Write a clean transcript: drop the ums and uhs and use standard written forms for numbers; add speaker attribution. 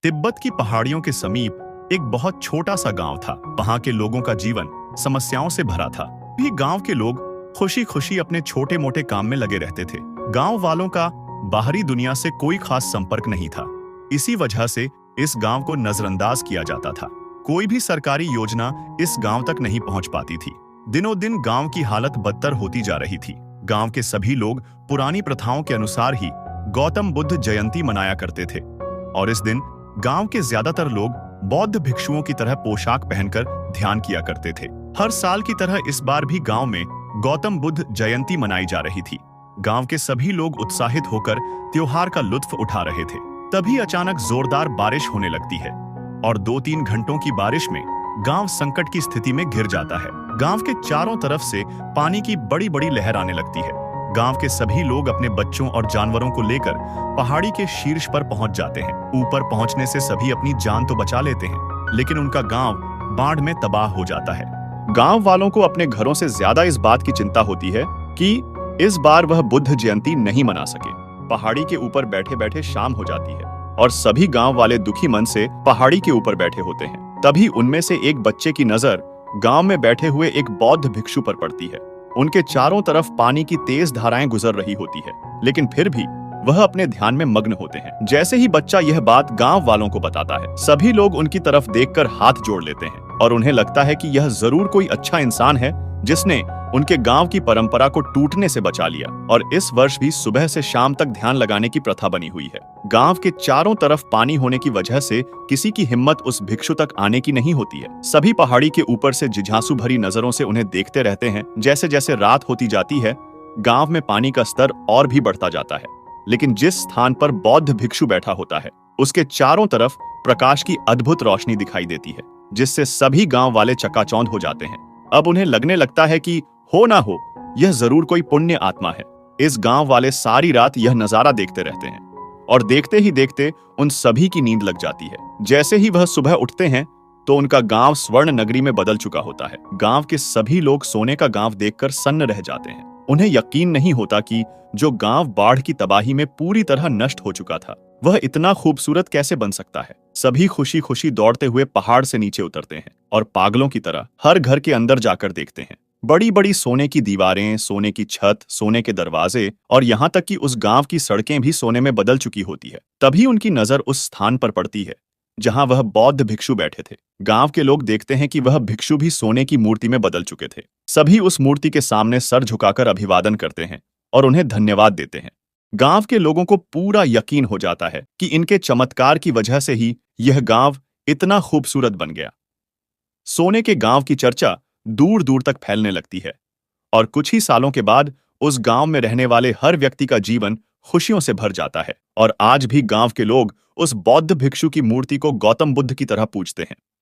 Speaker 1: तिब्बत की पहाड़ियों के समीप एक बहुत छोटा सा गांव था। वहां के लोगों का जीवन समस्याओं से भरा था। भी गांव के लोग खुशी खुशी अपने छोटे मोटे काम में लगे रहते थे। गांव वालों का बाहरी दुनिया से कोई खास संपर्क नहीं था। इसी वजह से इस गांव को नजरअंदाज किया जाता था। कोई भी सरकारी योजना इस गांव तक नहीं पहुंच पाती थी। दिनों दिन गांव की हालत बदतर होती जा रही थी। गांव के सभी लोग पुरानी प्रथाओं के अनुसार ही गौतम बुद्ध जयंती मनाया करते थे और इस दिन गांव के ज्यादातर लोग बौद्ध भिक्षुओं की तरह पोशाक पहनकर ध्यान किया करते थे। हर साल की तरह इस बार भी गांव में गौतम बुद्ध जयंती मनाई जा रही थी। गांव के सभी लोग उत्साहित होकर त्योहार का लुत्फ उठा रहे थे। तभी अचानक जोरदार बारिश होने लगती है और 2-3 घंटों की बारिश में गांव संकट की स्थिति में घिर जाता है। गांव के चारों तरफ से पानी की बड़ी बड़ी लहर आने लगती है। गांव के सभी लोग अपने बच्चों और जानवरों को लेकर पहाड़ी के शीर्ष पर पहुंच जाते हैं। ऊपर पहुंचने से सभी अपनी जान तो बचा लेते हैं, लेकिन उनका गांव बाढ़ में तबाह हो जाता है। गांव वालों को अपने घरों से ज्यादा इस बात की चिंता होती है कि इस बार वह बुद्ध जयंती नहीं मना सके। पहाड़ी के ऊपर बैठे बैठे शाम हो जाती है और सभी गांव वाले दुखी मन से पहाड़ी के ऊपर बैठे होते हैं। तभी उनमें से एक बच्चे की नजर गांव में बैठे हुए एक बौद्ध भिक्षु पर पड़ती है। उनके चारों तरफ पानी की तेज धाराएं गुजर रही होती है, लेकिन फिर भी वह अपने ध्यान में मग्न होते हैं। जैसे ही बच्चा यह बात गांव वालों को बताता है, सभी लोग उनकी तरफ देखकर हाथ जोड़ लेते हैं और उन्हें लगता है कि यह जरूर कोई अच्छा इंसान है जिसने उनके गांव की परंपरा को टूटने से बचा लिया। और इस वर्ष भी सुबह से शाम तक ध्यान लगाने की प्रथा बनी हुई है। गांव के चारों तरफ पानी होने की वजह से किसी की हिम्मत उस भिक्षु तक आने की नहीं होती है। सभी पहाड़ी के ऊपर से जिज्ञासु भरी नजरों से उन्हें देखते रहते हैं। जैसे जैसे रात होती जाती है, गांव में पानी का स्तर और भी बढ़ता जाता है, लेकिन जिस स्थान पर बौद्ध भिक्षु बैठा होता है उसके चारों तरफ प्रकाश की अद्भुत रोशनी दिखाई देती है, जिससे सभी गांव वाले चकाचौंध हो जाते हैं। अब उन्हें लगने लगता है कि हो ना हो, यह जरूर कोई पुण्य आत्मा है। इस गांव वाले सारी रात यह नजारा देखते रहते हैं और देखते ही देखते उन सभी की नींद लग जाती है। जैसे ही वह सुबह उठते हैं तो उनका गांव स्वर्ण नगरी में बदल चुका होता है। गांव के सभी लोग सोने का गांव देखकर सन्न रह जाते हैं। उन्हें यकीन नहीं होता कि जो गांव बाढ़ की तबाही में पूरी तरह नष्ट हो चुका था, वह इतना खूबसूरत कैसे बन सकता है। सभी खुशी खुशी दौड़ते हुए पहाड़ से नीचे उतरते हैं और पागलों की तरह हर घर के अंदर जाकर देखते हैं। बड़ी बड़ी सोने की दीवारें, सोने की छत, सोने के दरवाजे और यहाँ तक कि उस गांव की सड़कें भी सोने में बदल चुकी होती है। तभी उनकी नजर उस स्थान पर पड़ती है जहां वह बौद्ध भिक्षु बैठे थे। गांव के लोग देखते हैं कि वह भिक्षु भी सोने की मूर्ति में बदल चुके थे। सभी उस मूर्ति के सामने सर झुकाकर अभिवादन करते हैं और उन्हें धन्यवाद देते हैं। गांव के लोगों को पूरा यकीन हो जाता है कि इनके चमत्कार की वजह से ही यह गांव इतना खूबसूरत बन गया। सोने के गांव की चर्चा दूर दूर तक फैलने लगती है और कुछ ही सालों के बाद उस गांव में रहने वाले हर व्यक्ति का जीवन खुशियों से भर जाता है। और आज भी गांव के लोग उस बौद्ध भिक्षु की मूर्ति को गौतम बुद्ध की तरह पूजते हैं।